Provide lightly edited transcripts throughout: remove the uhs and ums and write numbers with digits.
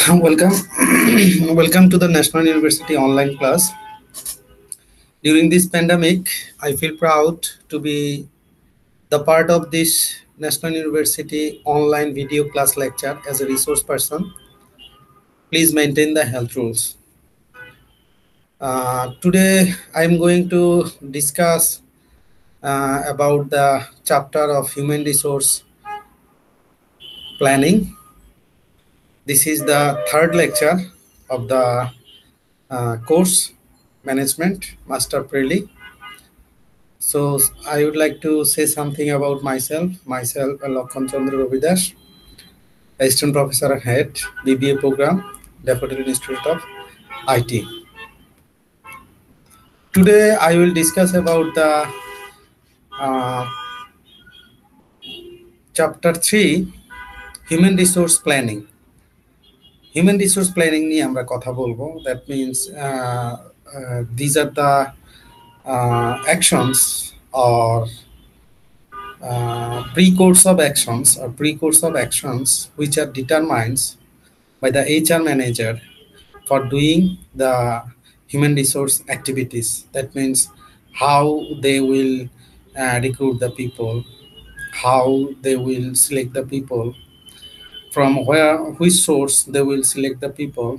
Welcome, welcome to the National University online class. During this pandemic, I feel proud to be the part of this National University online video class lecture as a resource person. Please maintain the health rules. Today, I am going to discuss about the chapter of human resource planning. This is the third lecture of the course management master preli. So I would like to say something about myself. Myself, Lakhon Chandra Ravidas, assistant professor and head BBA program, Daffodil Institute of IT. Today I will discuss about the uh, chapter 3, human resource planning. Human resource planning নিয়ে আমরা কথা বলবো. That means these are the actions or pre-course of actions which are determined by the HR manager for doing the human resource activities. That means how they will recruit the people, how they will select the people, from which source they will select the people,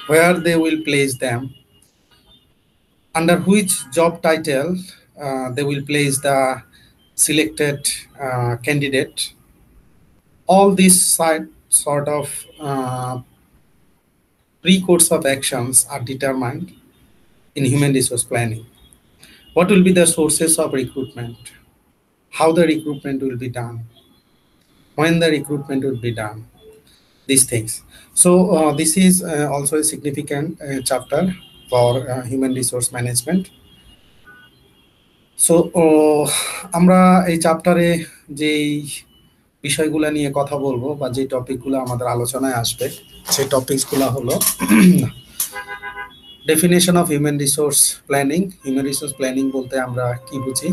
where they will place them, under which job title they will place the selected candidate. All these sort of pre-course of actions are determined in human resource planning. What will be the sources of recruitment? How the recruitment will be done? When the recruitment will be done? These things. So this is also a significant chapter for human resource management. So আমরা এই চ্যাপ্টারে যেই বিষয়গুলো নিয়ে কথা বলবো বা যে টপিকগুলো আমাদের আলোচনায় আসবে সেই টপিকসগুলো হলো definition of human resource planning. Human resource planning বলতে আমরা কি বুঝি,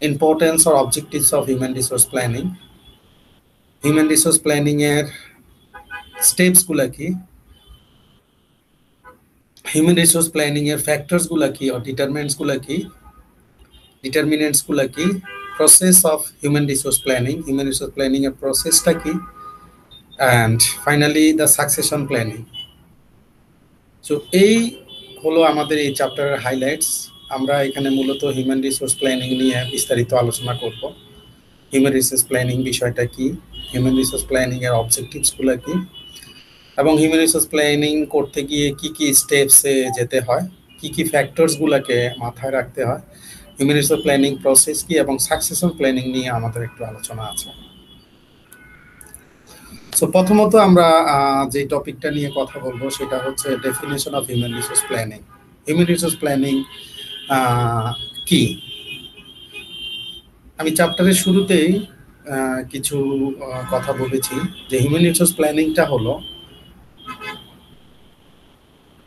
importance or objectives of human resource planning, human resource planning এর স্টেপসগুলো কি, হিউম্যান রিসোর্স প্ল্যানিং এর ফ্যাক্টরসগুলো কি অর ডিটারমিনেন্টসগুলো কি, ডিটারমিনেন্টসগুলো কি, process of human resource planning, human resource planning এর প্রসেসটা কি, and finally the succession planning. So এই হলো আমাদের এই চ্যাপ্টারের হাইলাইটস। আমরা এখানে মূলত হিউম্যান রিসোর্স প্ল্যানিং নিয়ে বিস্তারিত আলোচনা করব। হিউম্যান রিসোর্স প্ল্যানিং বিষয়টা কি, হিউম্যান রিসোর্স প্ল্যানিং এর অবজেক্টিভসগুলো কি, এবং হিউম্যান রিসোর্স প্ল্যানিং করতে গিয়ে কি কি স্টেপসে যেতে হয়, কি কি ফ্যাক্টরসগুলোকে মাথায় রাখতে হয়, হিউম্যান রিসোর্স প্ল্যানিং প্রসেস কি, এবং সাকসেশন প্ল্যানিং নিয়ে আমাদের একটু আলোচনা আছে। সো প্রথমত আমরা যে টপিকটা নিয়ে কথা বলবো সেটা হচ্ছে definition of human resource planning. Human resource planning কি? আমি চ্যাপ্টারের শুরুতেই কিছু কথা বলেছি যে হিউম্যান রিসোর্স প্ল্যানিংটা হলো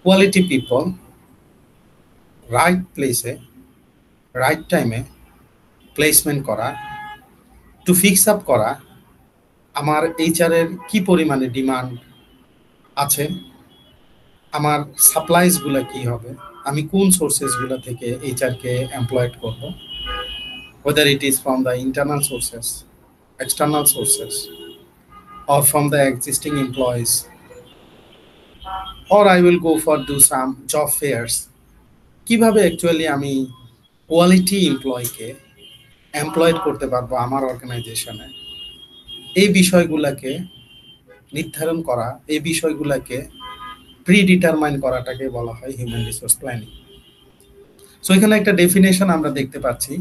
কোয়ালিটি পিপল রাইট প্লেসে রাইট টাইমে প্লেসমেন্ট করা, টু ফিক্স আপ করা আমার এইচআরের কি পরিমাণে ডিমান্ড আছে, আমার সাপ্লাইসগুলো কি হবে, আমি কোন সোর্সেসগুলো থেকে এইচআরকে এমপ্লয়েড করব, whether it is from the internal sources, external sources, or from the existing employees, or I will go for do some job fairs. কিভাবে অ্যাকচুয়ালি আমি কোয়ালিটি এমপ্লয়কে এমপ্লয়েড করতে পারবো আমার অর্গানাইজেশনে, এই বিষয়গুলোকে নির্ধারণ করা, এই বিষয়গুলোকে প্রিডিটারমাইন করাটাকে বলা হয় হিউম্যান রিসোর্স প্ল্যানিং। সো এখানে একটা ডেফিনেশন আমরা দেখতে পাচ্ছি,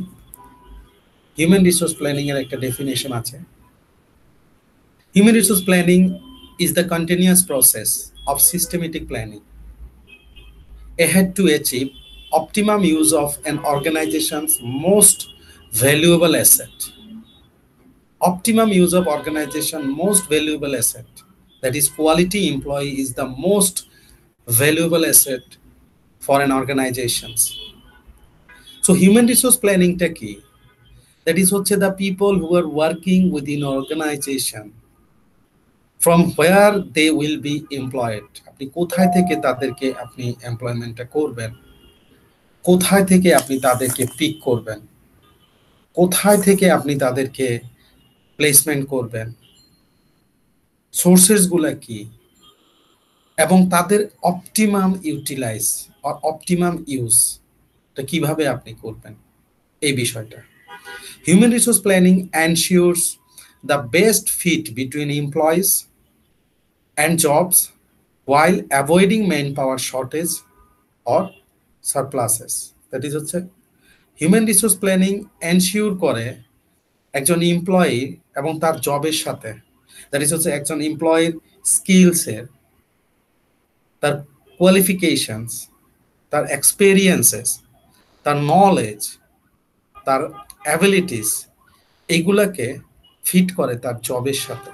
হিউম্যান রিসোর্স প্ল্যানিং এর একটা ডেফিনেশন আছে। Human resource planning is the continuous process of systematic planning ahead to achieve optimum use of an organization's most valuable asset. Optimum use of organization most valuable asset, that is quality employee, is the most valuable asset for an organization. So human resource planning টা কি? That is হচ্ছে the people who are working within organization from where they will be employed, আপনি কোথায় থেকে তাদেরকে আপনি এমপ্লয়মেন্টটা করবেন, কোথায় থেকে আপনি তাদেরকে পিক করবেন, কোথায় থেকে আপনি তাদেরকে প্লেসমেন্ট করবেন, সোর্সেসগুলো কি, এবং তাদের অপটিমাম ইউটিলাইজ আর অপটিমাম ইউজটা কিভাবে আপনি করবেন, এই বিষয়টা। Human resource planning ensures the best fit between employees and jobs while avoiding manpower shortage or surpluses. That is হচ্ছে হিউম্যান রিসোর্স প্ল্যানিং এনশিওর করে একজন এমপ্লয়ি এবং তার জবের সাথে, দ্যাট ইজ হচ্ছে একজন এমপ্লয়ির স্কিলসের, তার কোয়ালিফিকেশনস, তার এক্সপেরিয়েন্সেস, তার নলেজ, তার অ্যাবিলিটিস, এইগুলাকে ফিট করে তার জবের সাথে।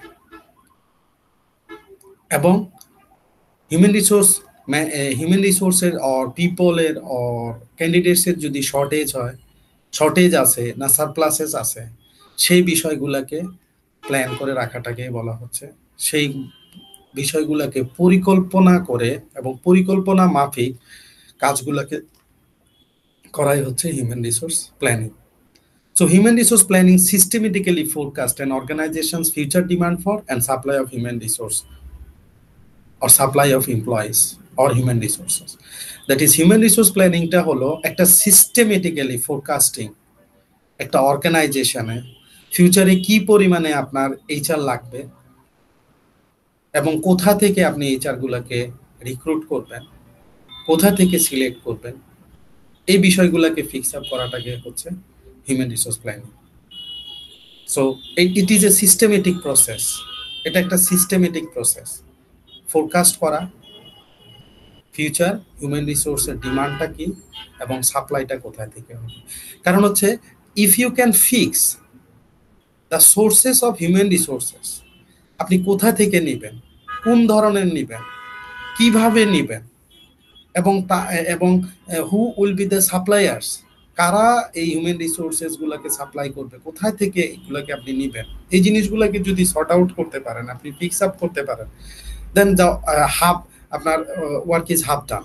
এবং হিউম্যান রিসোর্সের অর পিপলের অর ক্যান্ডিডেটসের যদি শর্টেজ আছে না সারপ্লাসেস আছে, সেই বিষয়গুলোকে প্ল্যান করে রাখাটাকে বলা হচ্ছে, সেই বিষয়গুলোকে পরিকল্পনা করে এবং পরিকল্পনা মাফিক কাজগুলোকে করাই হচ্ছে human resource planning. So human resource planning systematically forecast an organization's future demand for and supply of human resource or supply of employees or human resources. That is human resource planning টা হলো একটা systematically forecasting একটা অর্গানাইজেশনে ফিউচারে কি পরিমাণে আপনার HR লাগবে এবং কোথা থেকে আপনি এইচআর গুলোকে রিক্রুট করবেন, কোথা থেকে সিলেক্ট করবেন, এই বিষয়গুলোকে ফিক্স আপ করাটাকে হচ্ছে human resource planning. So it is a systematic process, এটা একটা সিস্টেমেটিক প্রসেস, ফোরকাস্ট করা ফিউচার হিউম্যান রিসোর্সের ডিমান্ডটা কি এবং সাপ্লাইটা কোথায় থেকে হবে। কারণ হচ্ছে if you can fix the sources of human resources, আপনি কোথা থেকে নেবেন, কোন ধরনের নেবেন, কিভাবে নেবেন, এবং who will be the suppliers, কারা এই হিউম্যান রিসোর্সেস গুলোকে সাপ্লাই করবে, কোথায় থেকে এগুলোকে আপনি নেবেন, এই জিনিসগুলোকে যদি সর্ট আউট করতে পারেন, আপনি ফিক্স আপ করতে পারেন, দেন হাফ আপনার work is half done.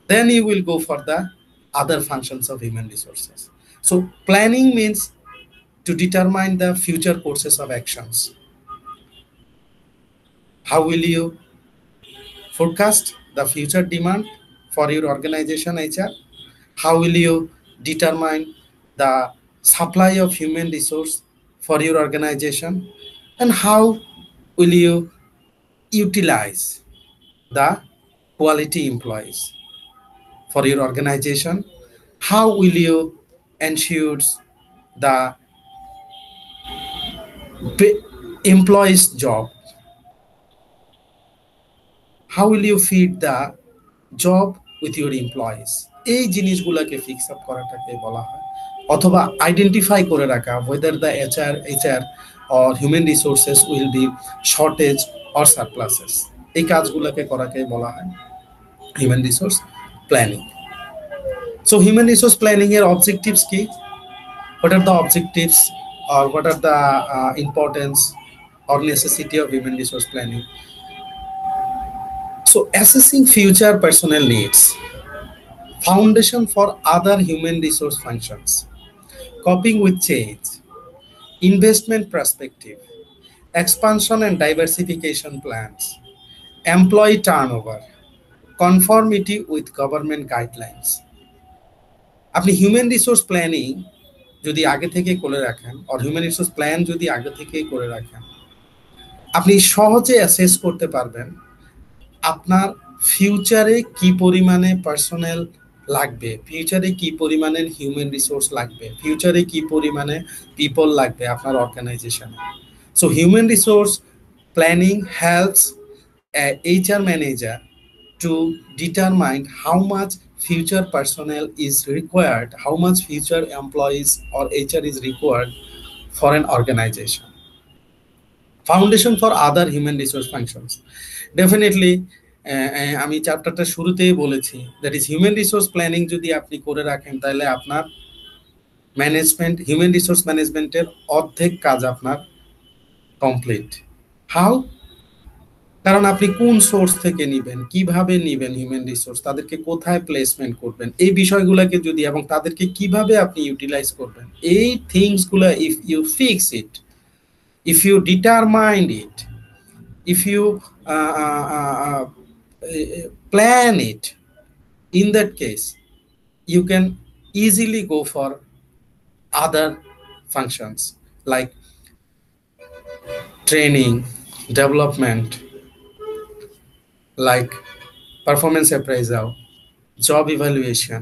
Then you will go for the other functions of human resources. So planning means to determine the future courses of actions. How will you forecast the future demand for your organization HR? How will you determine the supply of human resource for your organization? And how will you utilize the quality employees for your organization? How will you ensure the employees' job? How will you feed the job with your employees? এই জিনিসগুলোকে fix up করাটাকে বলা হয়, অথবা identify করে রাখা whether the HR or human resources will be shortage or surpluses, এই কাজগুলোকে করাকে বলা হয় human resource planning. So human resource planning এর objectives কি? What are the objectives or what are the importance or necessity of human resource planning? So assessing future personnel needs, foundation for other human resource functions, coping with change, investment perspective, expansion and diversification plans, employee turnover, conformity with government guidelines. আপনি human resource planning যদি আগে থেকে করে রাখেন, আর human resource plan যদি আগে থেকে করে রাখেন, আপনি সহজে অ্যাসেস করতে পারবেন আপনার ফিউচারে কি পরিমাণে পার্সোনেল লাগবে, ফিউচারে কি পরিমাণের হিউম্যান রিসোর্স লাগবে, ফিউচারে কি পরিমাণে পিপল লাগবে আপনার অর্গানাইজেশনে। So human resource planning helps HR manager to determine how much future personnel is required, how much future employees or HR is required for an organization. Foundation for other human resource functions. Definitely, আমি চ্যাপ্টারটা শুরুতেই বলেছি, that is human resource planning যদি আপনি করে রাখেন, তাহলে আপনার ম্যানেজমেন্ট, হিউম্যান রিসোর্স ম্যানেজমেন্টের অর্ধেক কাজ আপনার কমপ্লিট। হাউ? কারণ আপনি কোন সোর্স থেকে নিবেন, কিভাবে নিবেন হিউম্যান রিসোর্স, তাদেরকে কোথায় প্লেসমেন্ট করবেন, এই বিষয়গুলোকে যদি এবং তাদেরকে কিভাবে আপনি ইউটিলাইজ করবেন, এই থিংস গুলা if you fix it, if you determined it, if you plan it, in that case you can easily go for other functions like training, development, like performance appraisal, job evaluation.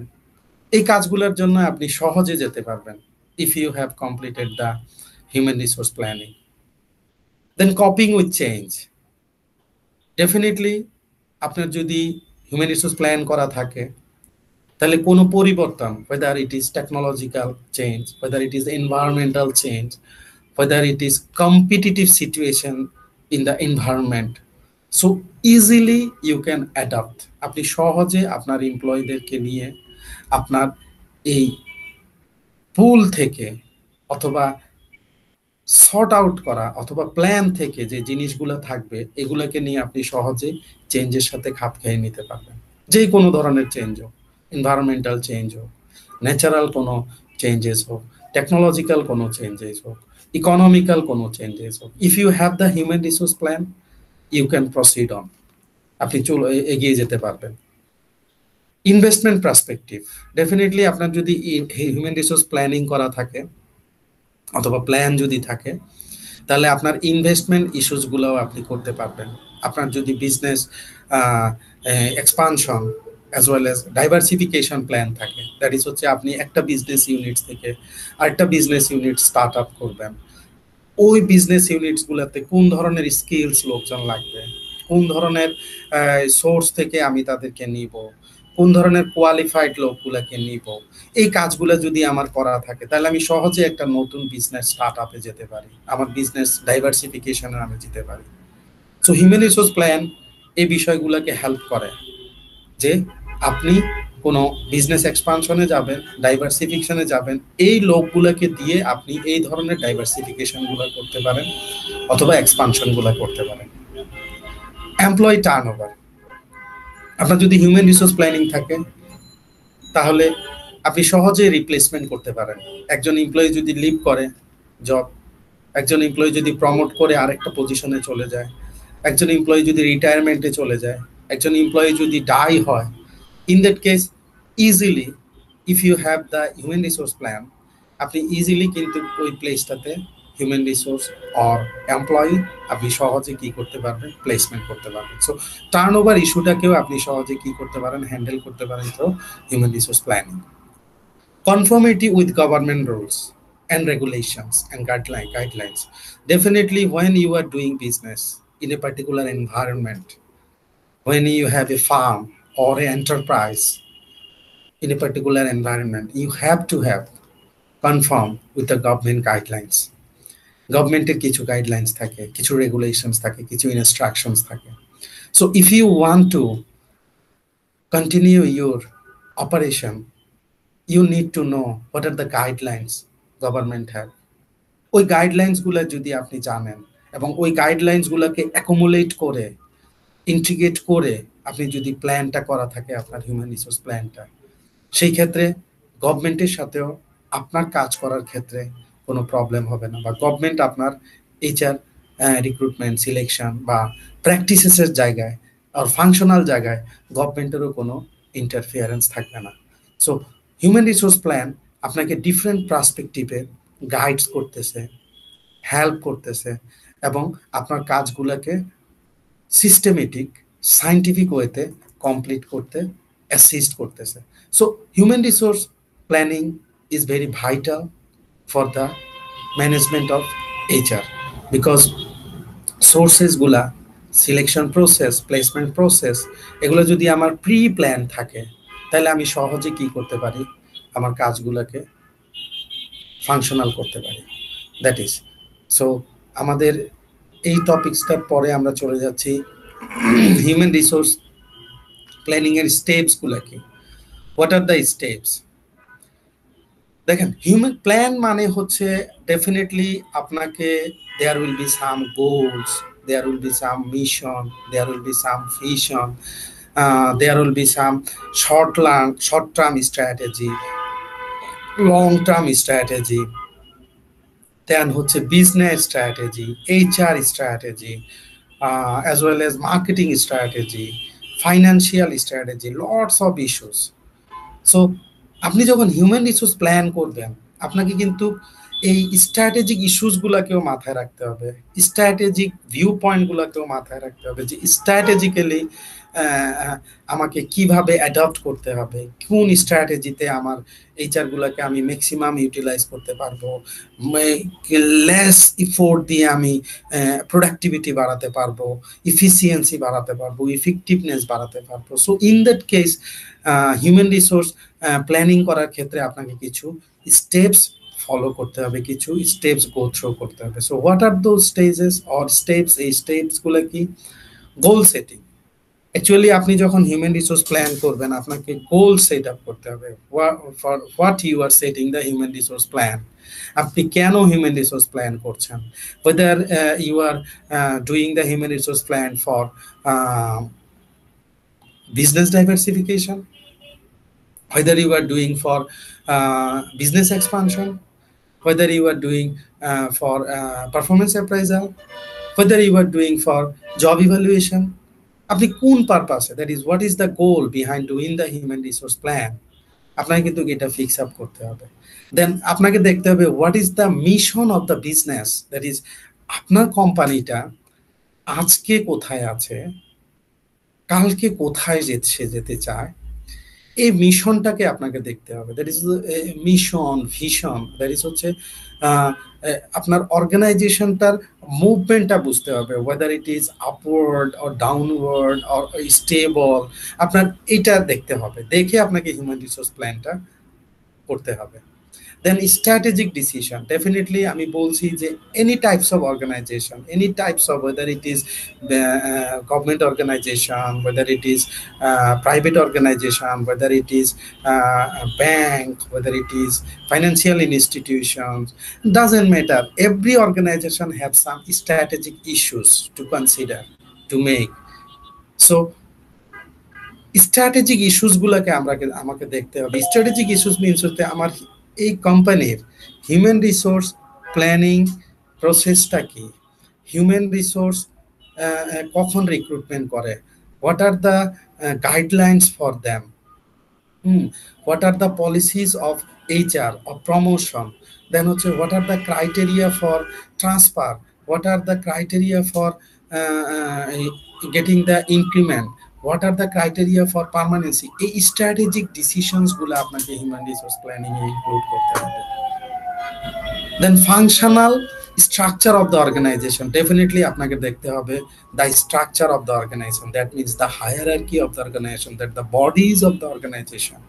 এই কাজগুলোর জন্য আপনি সহজে যেতে পারবেন if you have completed the human resource planning. Then coping with change. Definitely আপনার যদি human resource plan করা থাকে তাহলে কোনো পরিবর্তন, whether it is technological change, whether it is environmental change, whether it is competitive situation in the environment, so easily you can adapt. আপনি সহজে আপনার এমপ্লয়ীদেরকে নিয়ে আপনার এই পুল থেকে অথবা সর্ট আউট করা অথবা প্ল্যান থেকে যে জিনিসগুলো থাকবে এগুলোকে নিয়ে আপনি সহজে চেঞ্জের সাথে খাপ খেয়ে নিতে পারবেন। যে কোনো ধরনের চেঞ্জ হোক, এনভায়রনমেন্টাল চেঞ্জ হোক, ন্যাচারাল কোনো চেঞ্জেস হোক, টেকনোলজিক্যাল কোনো চেঞ্জেস হোক, ইকোনমিক্যাল কোনো চেঞ্জেস হোক, if you have the human resource plan you can proceed on, আপনি এগিয়ে যেতে পারবেন। ইনভেস্টমেন্ট পার্সপেক্টিভ, ডেফিনেটলি আপনার যদি হিউম্যান রিসোর্স প্ল্যানিং করা থাকে অথবা প্ল্যান যদি থাকে তাহলে আপনার ইনভেস্টমেন্ট ইস্যুসগুলোও আপনি করতে পারবেন। আপনার যদি business expansion as well as diversification plan থাকে, দ্যাট ইজ হচ্ছে আপনি একটা বিজনেস ইউনিট থেকে আরেকটা বিজনেস ইউনিট স্টার্ট আপ করবেন, ওই বিজনেস ইউনিটসগুলোতে কোন ধরনের স্কিলস লোকজন লাগবে, কোন ধরনের সোর্স থেকে আমি তাদেরকে নিব, কোন ধরনের কোয়ালিফাইড লোকগুলোকে নিব, এই কাজগুলো যদি আমার করা থাকে তাহলে আমি সহজে একটা নতুন বিজনেস স্টার্ট আপে যেতে পারি, আমার বিজনেস ডাইভার্সিফিকেশনে আমি যেতে পারি। সো হিউম্যান রিসোর্স প্ল্যান এই বিষয়গুলোকে হেল্প করে যে আপনি কোনো বিজনেস এক্সপানশনে যাবেন, ডাইভার্সিফিকেশনে যাবেন, এই লোকগুলোকে দিয়ে আপনি এই ধরনের ডাইভার্সিফিকেশনগুলো করতে পারেন অথবা এক্সপানশনগুলো করতে পারেন। এমপ্লয়ি টার্নওভার, আপনার যদি হিউম্যান রিসোর্স প্ল্যানিং থাকে তাহলে আপনি সহজে রিপ্লেসমেন্ট করতে পারেন। একজন এমপ্লয়ি যদি লিভ করে জব, একজন এমপ্লয়ি যদি প্রমোট করে আরেকটা পজিশনে চলে যায়, একজন এমপ্লয়ি যদি রিটায়ারমেন্টে চলে যায়, একজন এমপ্লয়ি যদি ডাই হয়, in that case easily if you have the human resource plan আপনি ইজিলি কিন্তু ওই প্লেসটাতে হিউম্যান রিসোর্স অর এমপ্লয়ি আপনি সহজে কি করতে পারবেন, প্লেসমেন্ট করতে পারবেন। সো টার্নওভার ইস্যুটাকেও আপনি সহজে কি করতে পারেন, হ্যান্ডেল করতে পারেন through human resource planning. Conformity with government rules and regulations and guidelines. Definitely when you are doing business in a particular environment, when you have a farm or an enterprise in a particular environment, you have to have conform with the government guidelines. গভর্নমেন্টের কিছু guidelines থাকে, কিছু regulations থাকে, কিছু instructions থাকে। So if you want to continue your operation you need to know what are the guidelines government have. ওই গাইডলাইন্সগুলো যদি আপনি জানেন এবং ওই গাইডলাইন্সগুলোকে অ্যাকুমুলেট করে ইন্টিগ্রেট করে আপনি যদি প্ল্যানটা করা থাকে আপনার হিউম্যান রিসোর্স প্ল্যানটা, সেই ক্ষেত্রে গভর্নমেন্টের সাথেও আপনার কাজ করার ক্ষেত্রে কোনো প্রবলেম হবে না, বা গভর্নমেন্ট আপনার এইচআর রিক্রুটমেন্ট সিলেকশন বা প্র্যাকটিসেসের জায়গায় আর ফাংশনাল জায়গায় গভর্নমেন্টেরও কোনো ইন্টারফিয়ারেন্স থাকবে না। সো হিউম্যান রিসোর্স প্ল্যান আপনাকে ডিফারেন্ট পার্সপেক্টিভে গাইডস করতেছে, হেল্প করতেছে এবং আপনার কাজগুলোকে সিস্টেমেটিক সায়েন্টিফিক ওয়েতে কমপ্লিট করতে অ্যাসিস্ট করতেছে। So human resource planning is very vital for the management of HR, because সোর্সেসগুলা, সিলেকশন প্রসেস, প্লেসমেন্ট প্রসেস, এগুলো যদি আমার প্রি প্ল্যান থাকে তাহলে আমি সহজে কি করতে পারি, আমার কাজগুলোকে ফাংশনাল করতে পারি। দ্যাট ইজ সো আমাদের এই টপিক্সটার পরে আমরা চলে যাচ্ছি হিউম্যান রিসোর্স প্ল্যানিং এর স্টেপসগুলো কি, হোয়াট আর দ্য স্টেপস। দেখেন হিউম্যান প্ল্যান মানে হচ্ছে ডেফিনেটলি আপনাকে there will be some goals, there will be some mission, there will be some vision, there will be some short term strategy, long term strategy, then হচ্ছে business strategy, HR strategy, as well as marketing strategy, financial strategy, lots of issues. So আপনি যখন human resource plan করবেন আপনাকে কিন্তু এই strategic ইস্যুসগুলোকেও মাথায় রাখতে হবে, স্ট্র্যাটেজিক ভিউ পয়েন্টগুলোকেও মাথায় রাখতে হবে যে স্ট্র্যাটেজিক্যালি আমাকে কিভাবে অ্যাডপ্ট করতে হবে, কোন স্ট্র্যাটেজিতে আমার এইচআরগুলোকে আমি ম্যাক্সিমাম ইউটিলাইজ করতে পারবো, লেস ইফোর্ট দিয়ে আমি প্রোডাক্টিভিটি বাড়াতে পারবো, ইফিসিয়েন্সি বাড়াতে পারবো, ইফেক্টিভনেস বাড়াতে পারবো। So in that case human resource planning করার ক্ষেত্রে আপনাকে কিছু স্টেপস ফলো করতে হবে, কিছু স্টেপস গো থ্রু করতে হবে। So what are those stages or steps? এই স্টেপসগুলো কি? গোল সেটিং। অ্যাকচুয়ালি আপনি যখন হিউম্যান রিসোর্স প্ল্যান করবেন আপনাকে গোল সেট আপ করতে হবে। For what you are setting the human resource plan, আপনি কেন হিউম্যান রিসোর্স প্ল্যান করছেন, whether you are doing the human resource plan for business diversification, whether you are doing for business expansion, whether you are doing for performance appraisal, whether you are doing for job evaluation, আপনি কোন পারপাসে, that is what is the goal behind doing the human resource plan, আপনাকে কিন্তু এটা fix up করতে হবে। দেন আপনাকে দেখতে হবে what is the mission of the business, that is আপনার কোম্পানিটা আজকে কোথায় আছে, কালকে কোথায় যেতে চায়, এই মিশনটাকে আপনাকে দেখতে হবে। That is mission, vision, that is হচ্ছে আপনার অর্গানাইজেশনটার মুভমেন্টটা বুঝতে হবে, weather it is upward or downward or stable, আপনার এটা দেখতে হবে, দেখে আপনাকে হিউম্যান রিসোর্স প্ল্যানটা করতে হবে। Then strategic decision, definitely আমি বলছি যে any types of organization, any types of, whether it is government organization, whether it is private organization, whether it is a bank, whether it is financial institutions, doesn't matter, every organization has some strategic issues to consider, to make. So strategic issues গুলোকে আমাকে দেখতে হবে। strategic issues means হচ্ছে আমার এই কোম্পানির human resource planning প্রসেসটা কি, হিউম্যান রিসোর্স কখন রিক্রুটমেন্ট করে, what are the guidelines for them, what are the policies of HR of promotion, then হচ্ছে what are the criteria for transfer, what are the criteria for getting the increment, what are the criteria for permanency, এই strategic decisions গুলো আপনাকে human resource planning এ include করতে হবে। Then functional structure of the organization, definitely আপনাকে দেখতে হবে the structure of the organization, that means the hierarchy of the organization, that the bodies of the organization,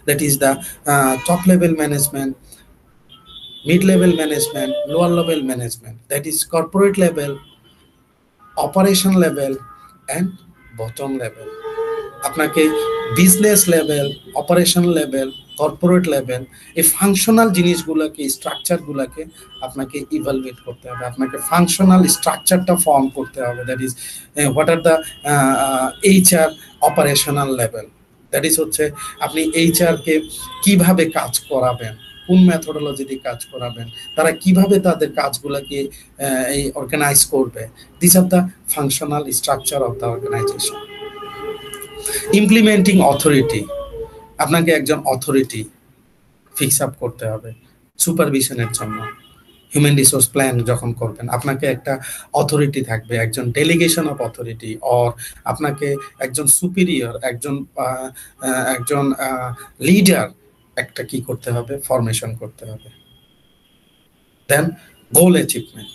that is the top level management, mid level management, lower level management, that is corporate level, operation level and bottom level. আপনাকে business level, operation level, corporate level, এই functional জিনিসগুলোকে, স্ট্রাকচারগুলোকে আপনাকে evaluate করতে হবে, আপনাকে functional স্ট্রাকচারটা form করতে হবে। That is what are the HR operational level, that is হচ্ছে আপনি এইচআরকে কিভাবে কাজ করাবেন, কোন মেথোডোলজি দিয়ে কাজ করাবেন, তারা কিভাবে তাদের কাজগুলোকে এই অর্গানাইজ করবে। This are the functional structure of the organisation. Implementing authority, আপনাকে একজন অথরিটি ফিক্স আপ করতে হবে সুপারভিশনের জন্য। হিউম্যান রিসোর্স প্ল্যান যখন করবেন আপনাকে একটা অথরিটি থাকবে, একজন ডেলিগেশন অফ অথরিটি, অর আপনাকে একজন সুপিরিয়র, একজন লিডার একটা কি করতে হবে, ফরমেশন করতে হবে। দেন গোল অ্যাচিভমেন্ট,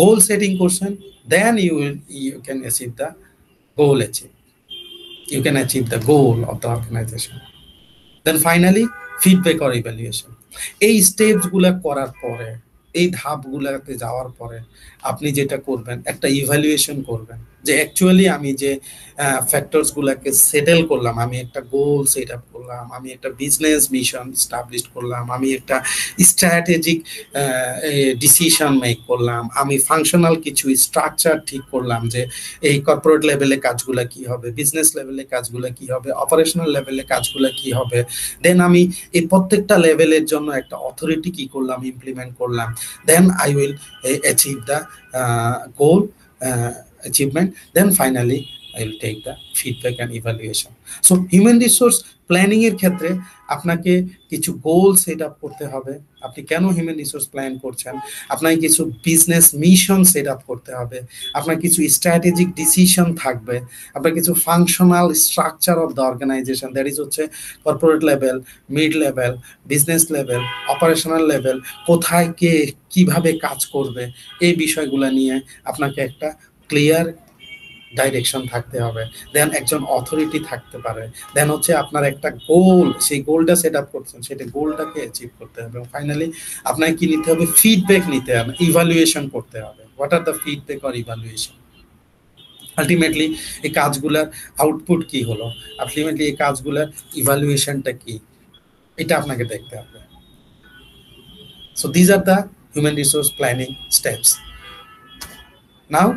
গোল সেটিং করছেন, then you can achieve the goal achieve, you can achieve the goal of the organization. Then finally feedback or evaluation, এই স্টেপস গুলা করার পরে, এই ধাপগুলাতে যাওয়ার পরে আপনি যেটা করবেন, একটা ইভ্যালুয়েশন করবেন যে অ্যাকচুয়ালি আমি যে ফ্যাক্টরস গুলাকে সেটেল করলাম, আমি একটা গোল সেট আপ করলাম, আমি একটা বিজনেস মিশন স্টাবলিশ করলাম, আমি একটা স্ট্র্যাটেজিক ডিসিশন মেক করলাম, আমি ফাংশনাল কিছু স্ট্রাকচার ঠিক করলাম যে এই কর্পোরেট লেভেলে কাজগুলো কি হবে, বিজনেস লেভেলে কাজগুলো কি হবে, অপারেশনাল লেভেলে কাজগুলো কি হবে। দেন আমি এই প্রত্যেকটা লেভেলের জন্য একটা অথরিটি কি করলাম, ইমপ্লিমেন্ট করলাম। Then I will achieve the goal achievement. Then finally I will take the feedback and evaluation. So human resource planning এর ক্ষেত্রে আপনাকে কিছু গোল সেট আপ করতে হবে। আপনি কেন হিউম্যান রিসোর্স প্ল্যান করছেন, আপনাকে কিছু বিজনেস মিশন সেট আপ করতে হবে, আপনার কিছু স্ট্র্যাটেজিক ডিসিশন থাকবে, আপনার কিছু functional structure of the organization, that is হচ্ছে corporate level, mid level, business level, operational level, কোথায় কে কিভাবে কাজ করবে, এই বিষয়গুলো নিয়ে আপনাকে একটা ক্লিয়ার ডাইরেকশন থাকতে হবে। দেন একজন অথরিটি থাকতে পারে। দেন হচ্ছে আপনার একটা গোল, সেই গোলটা সেট আপ করছেন, সেটা গোলটাকে অ্যাচিভ করতে হবে। এবং ফাইনালি আপনাকে কি নিতে হবে, ফিডব্যাক নিতে হবে, ইভালুয়েশন করতে হবে। What are the feedback or evaluation, ultimately এই কাজগুলোর আউটপুট কি হলো, আলটিমেটলি এই কাজগুলোর ইভালুয়েশনটা কি, এটা আপনাকে দেখতে হবে। So these are the human resource planning steps. Now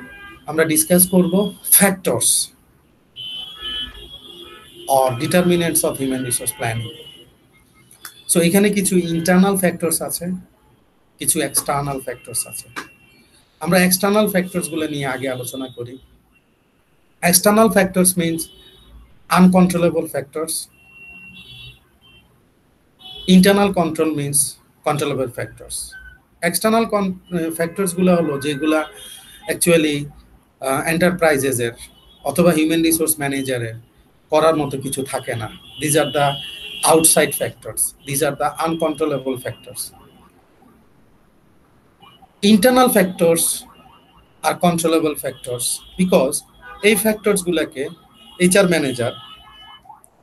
আমরা ডিসকাস করব factors or determinants of human resource planning. So এখানে কিছু ইন্টারনাল ফ্যাক্টরস আছে, কিছু এক্সটার্নাল ফ্যাক্টরস আছে। আমরা এক্সটার্নাল ফ্যাক্টরসগুলো নিয়ে আগে আলোচনা করি। External factors means uncontrollable factors, internal control means controllable factors. External ফ্যাক্টরসগুলো হলো যেগুলা অ্যাকচুয়ালি এন্টারপ্রাইজেসের অথবা হিউম্যান রিসোর্স ম্যানেজারের করার মতো কিছু থাকে না। These are the outside factors, these are the uncontrollable factors. Internal factors are controllable factors, because এই ফ্যাক্টরসগুলোকে এইচআর ম্যানেজার,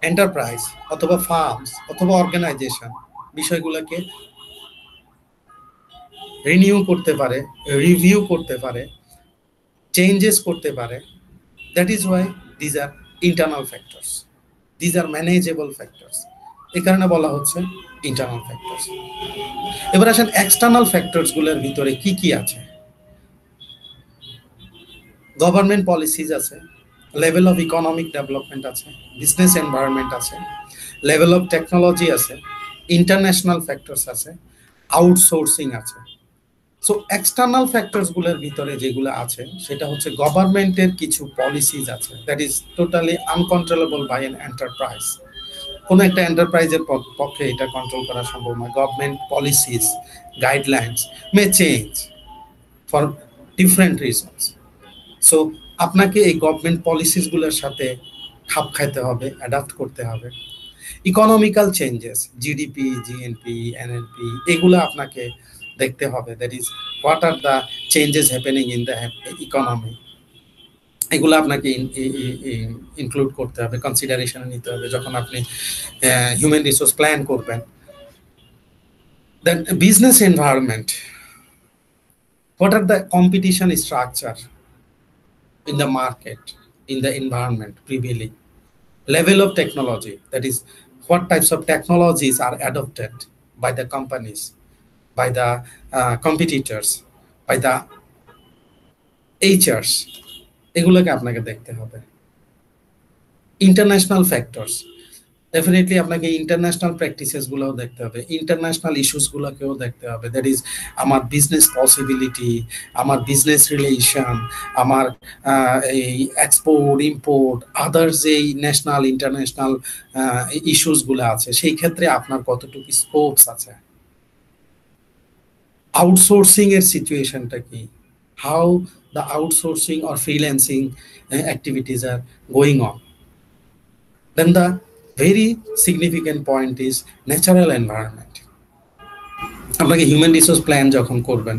এন্টারপ্রাইজ অথবা ফার্মস অথবা অর্গানাইজেশন বিষয়গুলোকে রিনিউ করতে পারে, রিভিউ করতে পারে, চেঞ্জেস করতে পারে। That is why these are internal factors, these are manageable factors. এই কারণে বলা হচ্ছে ইন্টারনাল ফ্যাক্টরস। এবার আসেন এক্সটার্নাল ফ্যাক্টরসগুলোর ভিতরে কি কি আছে। গভর্নমেন্ট পলিসিজ আছে, লেভেল অফ ইকোনমিক ডেভেলপমেন্ট আছে, বিজনেস এনভায়রনমেন্ট আছে, লেভেল অফ টেকনোলজি আছে, ইন্টারন্যাশনাল ফ্যাক্টরস আছে, আউটসোর্সিং আছে। সো এক্সটার্নাল ফ্যাক্টরসগুলোর ভিতরে যেগুলো আছে সেটা হচ্ছে গভর্নমেন্টের কিছু পলিসিজ আছে, that is totally uncontrollable by an enterprise. কোনো একটা এন্টারপ্রাইজের পক্ষে এটা কন্ট্রোল করা সম্ভব নয়। Government policies, guidelines may change for different reasons. So আপনাকে এই গভর্নমেন্ট পলিসিসগুলোর সাথে খাপ খাইতে হবে, অ্যাডাপ্ট করতে হবে। Economical changes, GDP, GNP, NLP, এগুলো আপনাকে দেখতে হবে। That is what are the changes happening in the economy, এগুলো আপনাকে ইনক্লুড করতে হবে, কনসিডারেশনে নিতে হবে যখন আপনি হিউম্যান রিসোর্স প্ল্যান করবেন। Then business environment, what are the competition structure in the market, in the environment prevailing. Level of technology, that is what types of technologies are adopted by the companies, by the competitors, by the HRs, এগুলোকে আপনাকে দেখতে হবে। International factors, definitely আপনাকে international প্র্যাকটিসেসগুলোও দেখতে হবে, international ইস্যুসগুলোকেও দেখতে হবে। That is আমার বিজনেস পসিবিলিটি, আমার বিজনেস রিলেশন, আমার এই এক্সপোর্ট ইম্পোর্ট, আদার্স এই ন্যাশনাল ইন্টারন্যাশনাল ইস্যুসগুলো আছে, সেই ক্ষেত্রে আপনার কতটুকু স্কোপস আছে। আউটসোর্সিং এর সিচুয়েশনটা কি, how the outsourcing or freelancing activities are going on. Then the very significant point is natural environment. আপনাকে হিউম্যান রিসোর্স প্ল্যান যখন করবেন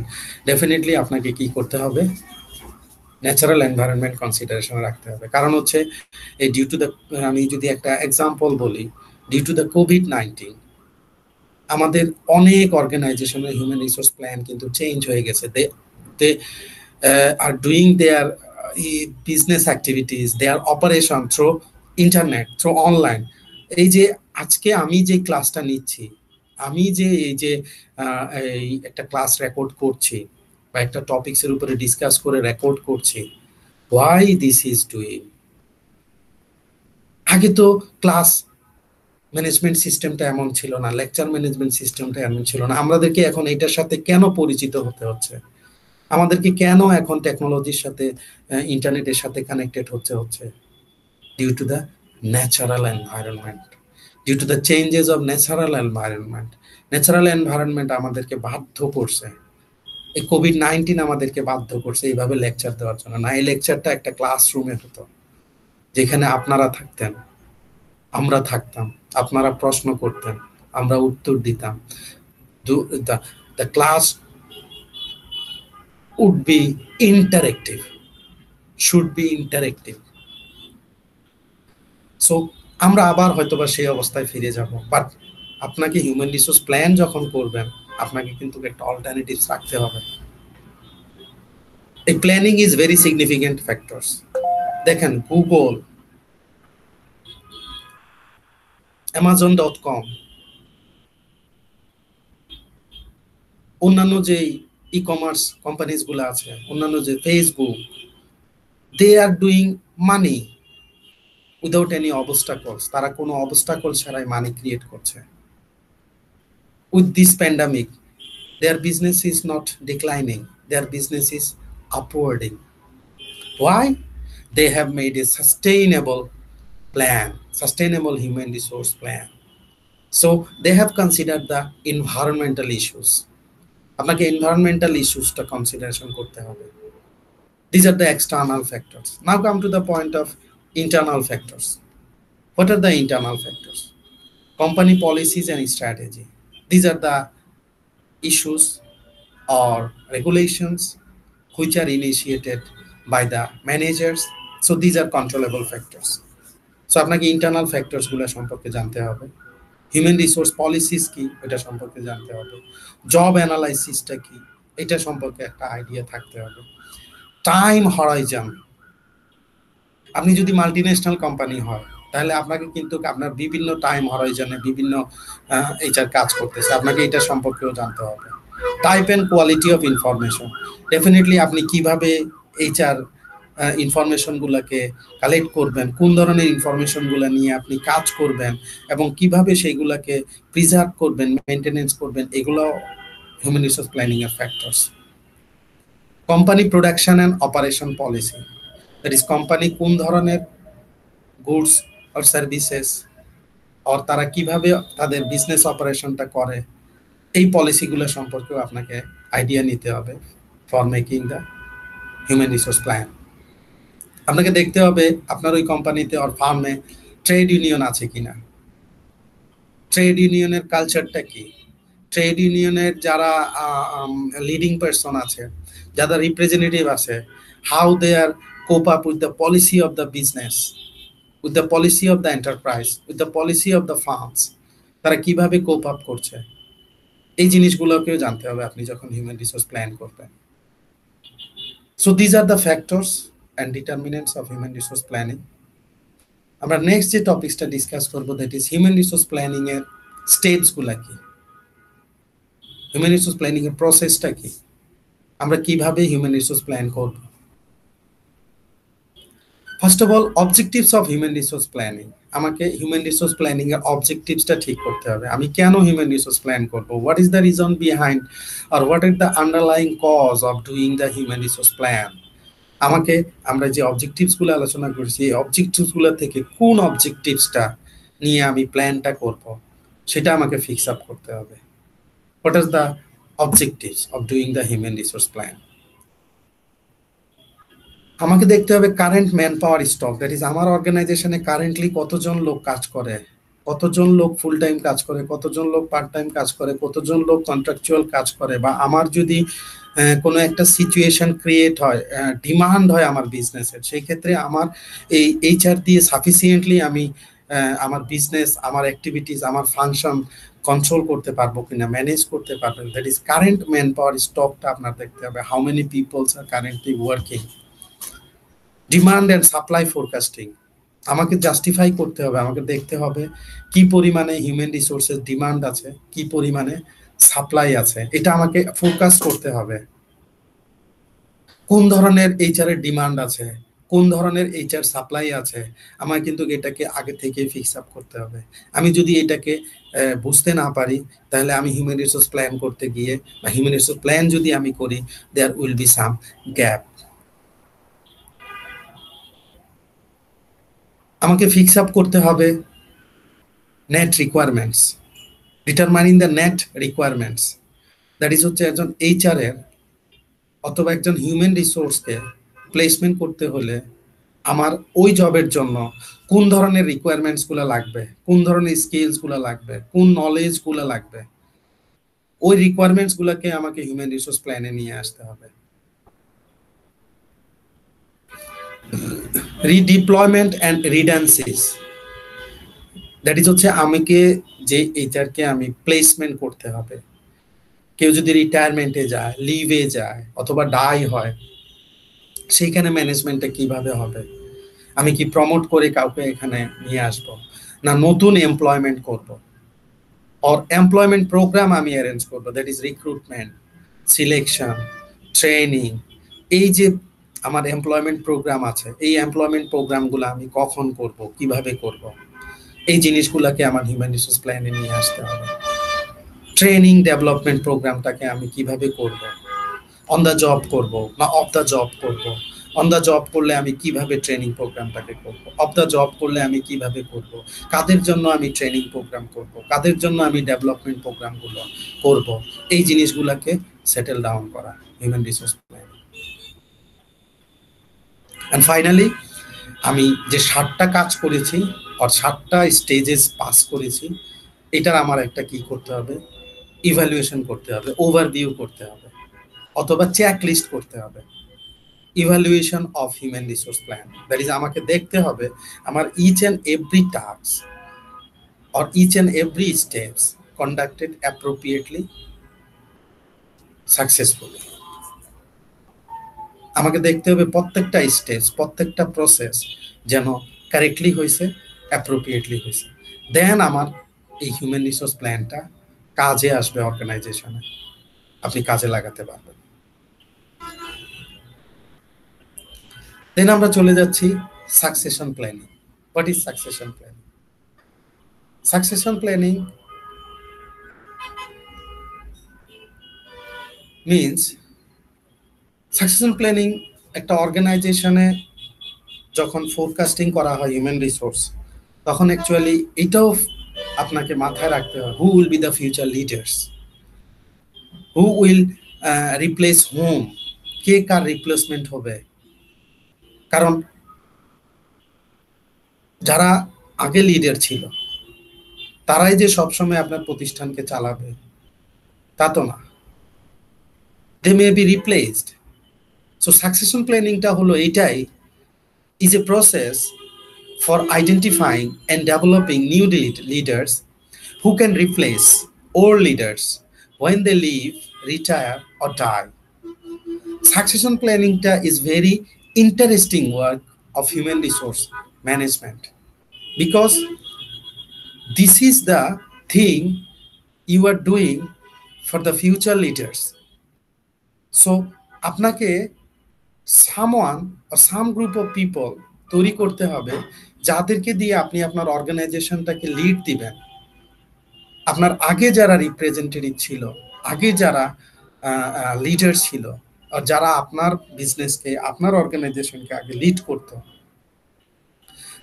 ডেফিনেটলি আপনাকে কি করতে হবে, ন্যাচারাল এনভায়রনমেন্ট কনসিডারেশন রাখতে হবে। কারণ হচ্ছে এই ডিউ টু দ্য, আমি যদি একটা এক্সাম্পল বলি, ডিউ টু দ্য কোভিড-19 আমাদের অনেক অর্গানাইজেশনের হিউম্যান রিসোর্স প্ল্যান কিন্তু চেঞ্জ হয়ে গেছে। They are doing their business activities, their operation through internet, through online. এই যে আজকে আমি যে ক্লাসটা নিচ্ছি, আমি যে এই যে এই একটা ক্লাস রেকর্ড করছি বা একটা টপিকসের উপরে ডিসকাস করে রেকর্ড করছি, why this is doing? আগে তো ক্লাস ম্যানেজমেন্ট সিস্টেমটা এমন ছিল না, লেকচার ম্যানেজমেন্ট সিস্টেমটা এমন ছিল না। আমাদেরকে এখন এটার সাথে কেন পরিচিত হতে হচ্ছে? আমাদেরকে কেন এখন টেকনোলজির সাথে ইন্টারনেটের সাথে কানেক্টেড হচ্ছে due to the natural environment, due to the changes of natural environment. Natural environment আমাদেরকে বাধ্য করছে, এই কোভিড-19 আমাদেরকে বাধ্য করছে এইভাবে লেকচার দেওয়ার জন্য। না, এই লেকচারটা একটা ক্লাসরুমে হতো, যেখানে আপনারা থাকতেন, আমরা থাকতাম, আপনারা প্রশ্ন করতেন, আমরা উত্তর দিতাম। The class would be interactive, should be interactive. So আমরা আবার হয়তোবা সেই অবস্থায় ফিরে যাব, বাট আপনাকে হিউম্যান রিসোর্স প্ল্যান যখন করবেন, আপনাকে কিন্তু একটা অল্টারনেটিভস রাখতে হবে। এই planning is very significant factors. দেখেন গুগল, Amazon.com, অন্যান্য যে ই কমার্স কোম্পানিজ গুলো আছে, অন্যান্য যে Facebook, they are doing money without any obstacles. তারা কোনো অবস্টাকল ছাড়াই মানি ক্রিয়েট করছে। With this pandemic, their business is not declining, their business is upwarding. Why? They have made a sustainable plan, sustainable human resource plan. So they have considered the environmental issues. আপনাকে environmental issuesটা consideration করতে হবে। These are the external factors. Now come to the point of internal factors. What are the internal factors? Company policies and strategy. These are the issues or regulations which are initiated by the managers. So these are controllable factors. So আপনাকে internal factors গুলো সম্পর্কে জানতে হবে। Human resource policies কি, এটা সম্পর্কে জানতে হবে। জব অ্যানালাইসিসটা কি, এটা সম্পর্কে একটা আইডিয়া থাকতে হবে। টাইম হরাইজন, আপনি যদি মাল্টিন্যাশনাল কোম্পানি হয়, তাহলে আপনাকে কিন্তু আপনার বিভিন্ন টাইম হরাইজনে বিভিন্ন এইটার কাজ করতেছে, আপনাকে এটা সম্পর্কেও জানতে হবে। Type and quality of information, definitely আপনি কিভাবে এইচআর ইনফরমেশনগুলোকে কালেক্ট করবেন, কোন ধরনের ইনফরমেশনগুলো নিয়ে আপনি কাজ করবেন এবং কিভাবে সেইগুলোকে প্রিজার্ভ করবেন, মেনটেনেন্স করবেন, এগুলো হিউম্যান রিসোর্স প্ল্যানিং এর factors. Company production and operation policy, that is company কোন ধরনের গুডস অর সার্ভিসেস আর তারা কিভাবে তাদের বিজনেস অপারেশনটা করে, এই পলিসিগুলো সম্পর্কেও আপনাকে আইডিয়া নিতে হবে for making the human resource plan. আপনাকে দেখতে হবে আপনার ওই কোম্পানিতে আর ফার্মে ট্রেড ইউনিয়ন আছে কিনা, ট্রেড ইউনিয়নের কালচারটা কি, ট্রেড ইউনিয়নের যারা লিডিং পারসন আছে, যারা রিপ্রেজেন্টেটিভ আছে, how they are cope up with the policy of the business, with the policy of the enterprise, with the policy of the firms, তারা কিভাবে কোপ আপ করছে, এই জিনিসগুলোকেও জানতে হবে আপনি যখন হিউম্যান রিসোর্স প্ল্যান করবেন। So these are the factors and determinants of human resource planning. আমরা নেক্সট যে টপিকসটা ডিসকাস করব, that is human resource planning এর স্টেপসগুলো কি, হিউম্যান রিসোর্স প্ল্যানিং এর প্রসেসটা কি, আমরা কিভাবে হিউম্যান রিসোর্স প্ল্যান করব। First of all, objectives of human resource planning. আমাকে হিউম্যান রিসোর্স প্ল্যানিং এর অবজেক্টিভসটা ঠিক করতে হবে। আমি কেন হিউম্যান রিসোর্স প্ল্যান করব, what is the reason behind আর what is the underlying cause of doing the human resource plan. আমাকে আমরা যে অবজেক্টিভসগুলো আলোচনা করছি, এই অবজেক্টিভসগুলো থেকে কোন অবজেক্টিভসটা নিয়ে আমি প্ল্যানটা করব, সেটা আমাকে ফিক্স আপ করতে হবে। What is the objectives of doing the human resource plan. আমাকে দেখতে হবে current man power stock, that is আমার অর্গানাইজেশনে কারেন্টলি কতজন লোক কাজ করে, কতজন লোক ফুল টাইম কাজ করে, কতজন লোক পার্ট টাইম কাজ করে, কতজন লোক কন্ট্রাকচুয়াল কাজ করে, বা আমার যদি কোনো একটা সিচুয়েশন ক্রিয়েট হয়, ডিমান্ড হয় আমার বিজনেসের, সেই ক্ষেত্রে আমার এই এইচআর দিয়ে সাফিসিয়েন্টলি আমি আমার বিজনেস, আমার অ্যাক্টিভিটিস, আমার ফাংশন কন্ট্রোল করতে পারবো কিনা, ম্যানেজ করতে পারবেন। That is current man power স্টকটা আপনার দেখতে হবে। How many people's R currently working. Demand and supply forecasting, আমাকে জাস্টিফাই করতে হবে, আমাকে দেখতে হবে কি পরিমাণে হিউম্যান রিসোর্সের ডিমান্ড আছে, কি পরিমাণে সাপ্লাই আছে, এটা আমাকে ফোরকাস্ট করতে হবে। কোন ধরনের এইচআর এর ডিমান্ড আছে, কোন ধরনের এইচআর সাপ্লাই আছে, আমার কিন্তু এটাকে আগে থেকে ফিক্স আপ করতে হবে। আমি যদি এটাকে বুঝতে না পারি, তাহলে আমি হিউম্যান রিসোর্স প্ল্যান করতে গিয়ে বা হিউম্যান রিসোর্স প্ল্যান যদি আমি করি, there will be some gap. আমাকে ফিক্স আপ করতে হবে net requirements, determining the net requirements, that is হচ্ছে একজন এইচআর এর অথবা একজন হিউম্যান রিসোর্সকে প্লেসমেন্ট করতে হলে আমার ওই জবের জন্য কোন ধরনের রিকোয়ারমেন্টসগুলো লাগবে, কোন ধরনের স্কিলসগুলো লাগবে, কোন নলেজগুলো লাগবে, ওই রিকোয়ারমেন্টসগুলোকে আমাকে হিউম্যান রিসোর্স প্ল্যানে নিয়ে আসতে হবে। রিডিপ্লয়মেন্ট অ্যান্ড রিডান্সিস, দ্যাট ইজ হচ্ছে আমাকে যে এইচআরকে আমি প্লেসমেন্ট করতে হবে, কেউ যদি রিটায়ারমেন্টে যায়, লিভে যায় অথবা ডাই হয়, সেইখানে ম্যানেজমেন্টটা কিভাবে হবে, আমি কি প্রমোট করে কাউকে এখানে নিয়ে আসবো, না নতুন এমপ্লয়মেন্ট করব, অর এমপ্লয়মেন্ট প্রোগ্রাম আমি অ্যারেঞ্জ করবো, that is recruitment, selection, training. এই যে আমার এমপ্লয়মেন্ট প্রোগ্রাম আছে, এই এমপ্লয়মেন্ট প্রোগ্রামগুলো আমি কখন করব, কিভাবে করব, এই জিনিসগুলোকে আমার হিউম্যান রিসোর্স প্ল্যানে নিয়ে আসতে হবে। ট্রেনিং ডেভেলপমেন্ট প্রোগ্রামটাকে আমি কিভাবে করব, অন দ্য জব করব না অফ দ্য জব করব, অন দ্য জব করলে আমি কিভাবে ট্রেনিং প্রোগ্রামটাকে করব, অফ দ্য জব করলে আমি কিভাবে করব, কাদের জন্য আমি ট্রেনিং প্রোগ্রাম করব, কাদের জন্য আমি ডেভেলপমেন্ট প্রোগ্রামগুলো করব, এই জিনিসগুলোকে সেটেল ডাউন করা human resource plan. And finally আমি যে 7টা কাজ করেছি আর 7টা স্টেজেস পাস করেছি, এটার আমার একটা কি করতে হবে, ইভ্যালুয়েশন করতে হবে, ওভারভিউ করতে হবে, অথবা চেক লিস্ট করতে হবে। Evaluation of human resource plan, that is আমাকে দেখতে হবে আমার each and every task or each and every steps conducted appropriately, successfully. আমাকে দেখতে হবে প্রত্যেকটা স্টেপস, প্রত্যেকটা প্রসেস যেন কারেক্টলি হয়েছে, অ্যাপ্রোপ্রিয়েটলি হয়েছে। দেন আমার এই হিউম্যান রিসোর্স প্ল্যানটা কাজে আসবে অর্গানাইজেশনে, আপনি কাজে লাগাতে পারবেন। দেন আমরা চলে যাচ্ছি succession planning. What is succession planning? Succession planning means, succession planning একটা অর্গানাইজেশনে যখন ফোরকাস্টিং করা হয় হিউম্যান রিসোর্স, তখন অ্যাকচুয়ালি এটাও আপনাকে মাথায় রাখতে হবে, who will be the future leaders, who will replace home, K car replacement হবে। কারণ যারা আগে লিডার ছিল তারাই যে সবসময় আপনার প্রতিষ্ঠানকে চালাবে তা তো না, they may be replaced. So succession প্ল্যানিংটা হলো এইটাই, is a process for identifying and developing new leaders who can replace old leaders when they leave, retire, or die. Succession planning is very interesting work of human resource management because this is the thing you are doing for the future leaders. So আপনাকে someone or some group of people তৈরি করতে হবে যাদেরকে দিয়ে আপনি আপনার অর্গানাইজেশনটাকে lead দিবেন। আপনার আগে যারা রিপ্রেজেন্টেটিভ ছিল, আগে যারা লিডার ছিল, আর যারা আপনার বিজনেসকে, আপনার অর্গানাইজেশনকে আগে লিড করত,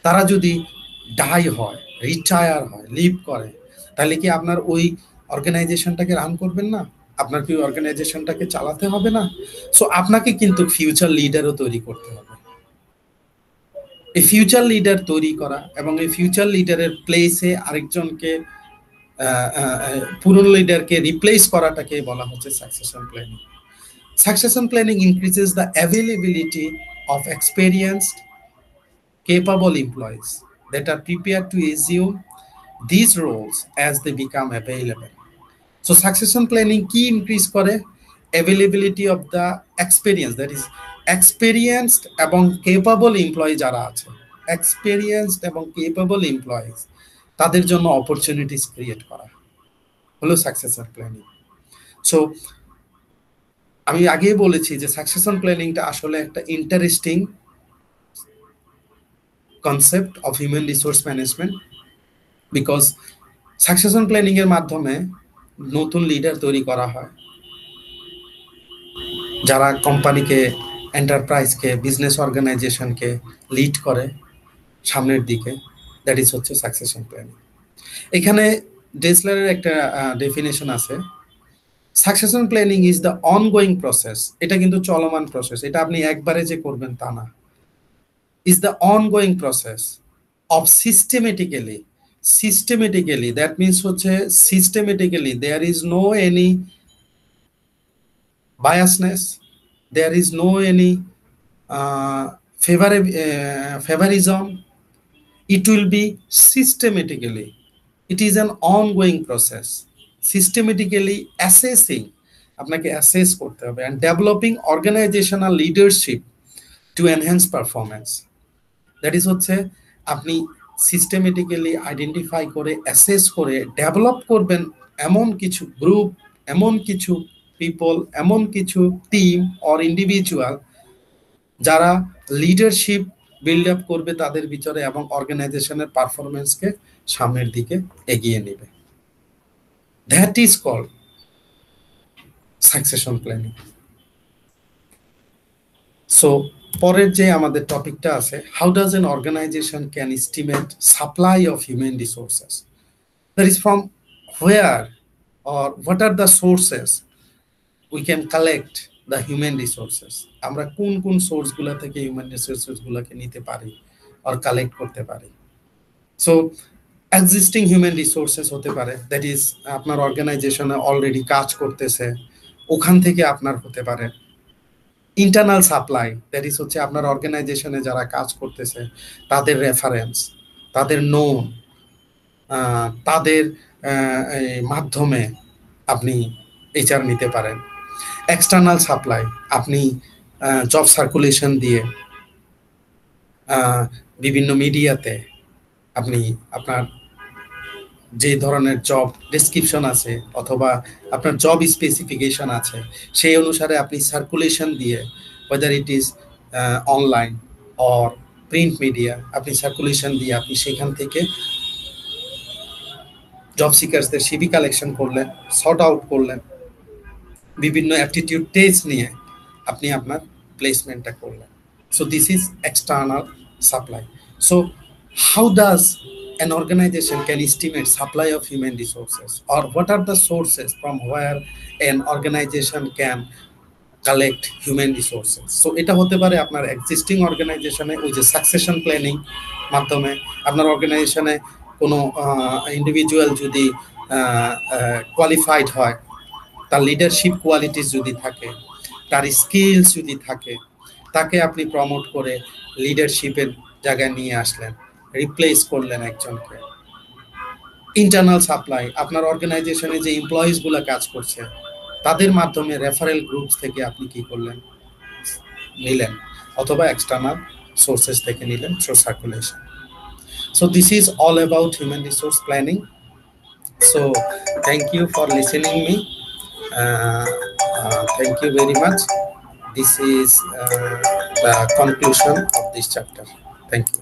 তারা যদি ডাই হয়, রিটায়ার হয়, লিভ করে, তাহলে কি আপনার ওই অর্গানাইজেশনটাকে রান করবেন না? আপনার কি অর্গানাইজেশনটাকে চালাতে হবে না? সো আপনাকে কিন্তু ফিউচার লিডারও তৈরি করতে হবে। এই ফিউচার লিডার তৈরি করা এবং এই ফিউচার লিডারের প্লেসে আরেকজনকে, পুরনো লিডারকে রিপ্লেস করাটাকে বলা হচ্ছে succession planning. Succession planning increases the availability of experienced, capable employees that are prepared to assume these roles as they become available. So succession planning কি increase করে? Availability of the experience, that is experienced এবং capable employee যারা আছে, experienced এবং capable employees, তাদের জন্য opportunities create করা হলো সাকসেসর প্ল্যানিং। সো আমি আগেই বলেছি যে সাকসেশন প্ল্যানিংটা আসলে একটা interesting concept of human resource management, because succession planning এর মাধ্যমে নতুন লিডার তৈরি করা হয় যারা কোম্পানিকে, এন্টারপ্রাইজকে, বিজনেস অর্গানাইজেশনকে লিড করে সামনের দিকে। দ্যাট ইজ হচ্ছে সাকসেশন প্ল্যানিং। এখানে ডেসলারের একটা ডেফিনেশন আছে, succession planning is the ongoing process. এটা কিন্তু চলমান প্রসেস, এটা আপনি একবারে যে করবেন তা না। Is the ongoing process of systematically that means হচ্ছে systematically there is no any biasness, there is no any favorism. It will be systematically, it is an ongoing process, systematically assessing, আপনাকে assess করতে হবে, and developing organizational leadership to enhance performance. That is হচ্ছে আপনি systematically identify করে, assess করে develop করবেন এমন কিছু গ্রুপ, এমন কিছু পিপল, এমন কিছু টিম অর ইন্ডিভিজুয়াল যারা লিডারশিপ বিল্ড আপ করবে তাদের ভিতরে এবং অর্গানাইজেশনের পারফরমেন্সকে সামনের দিকে এগিয়ে নেবে। That is called succession planning. So পরের যে আমাদের টপিকটা আছে, how does an organisation can estimate supply of human resources, that is from where or what are the sources we can collect the human resources. আমরা কোন কোন সোর্সগুলো থেকে human রিসোর্সেসগুলোকে নিতে পারি আর কালেক্ট করতে পারি। সো এক্সিস্টিং হিউম্যান রিসোর্সেস হতে পারে, দ্যাট ইজ আপনার অর্গানাইজেশনে অলরেডি কাজ করতেছে, ওখান থেকে আপনার হতে পারে। ইন্টারনাল সাপ্লাই, দ্যাট ইজ হচ্ছে আপনার অর্গানাইজেশনে যারা কাজ করতেছে তাদের রেফারেন্স, তাদের নোন, তাদের মাধ্যমে আপনি এইচআর নিতে পারেন। এক্সটার্নাল সাপ্লাই, আপনি জব সার্কুলেশন দিয়ে, বিভিন্ন মিডিয়াতে আপনি আপনার যে ধরনের জব ডেসক্রিপশন আছে অথবা আপনার জব স্পেসিফিকেশন আছে সেই অনুসারে আপনি সার্কুলেশন দিয়ে, weather it is online or print media, আপনি সার্কুলেশন দিয়ে আপনি সেখান থেকে জব সিকার্সদের সিভি কালেকশন করলেন, সর্ট আউট করলেন, বিভিন্ন অ্যাপটিটিউড টেস্ট নিয়ে আপনি আপনার প্লেসমেন্টটা করলেন। So this is external supply. So how does an organization can estimate supply of human resources, or what are the sources from where an organization can collect human resources? So এটা হতে পারে আপনার existing অর্গানাইজেশনে ওই যে succession planning মাধ্যমে, আপনার অর্গানাইজেশনে কোনো ইন্ডিভিজুয়াল যদি কোয়ালিফাইড হয়, তার লিডারশিপ কোয়ালিটিস যদি থাকে, তার স্কিলস যদি থাকে, তাকে আপনি প্রমোট করে লিডারশিপের জায়গায় নিয়ে আসলেন, রিপ্লেস করলেন একজনকে। ইন্টারনাল সাপ্লাই, আপনার অর্গানাইজেশনে যে এমপ্লয়িজগুলো কাজ করছে তাদের মাধ্যমে রেফারেল গ্রুপস থেকে আপনি কি করলেন, নিলেন, অথবা এক্সটার্নাল সোর্সেস থেকে নিলেন through circulation. So this is all about human resource planning. So thank you for listening me, thank you very much. This is the conclusion of this chapter. Thank you.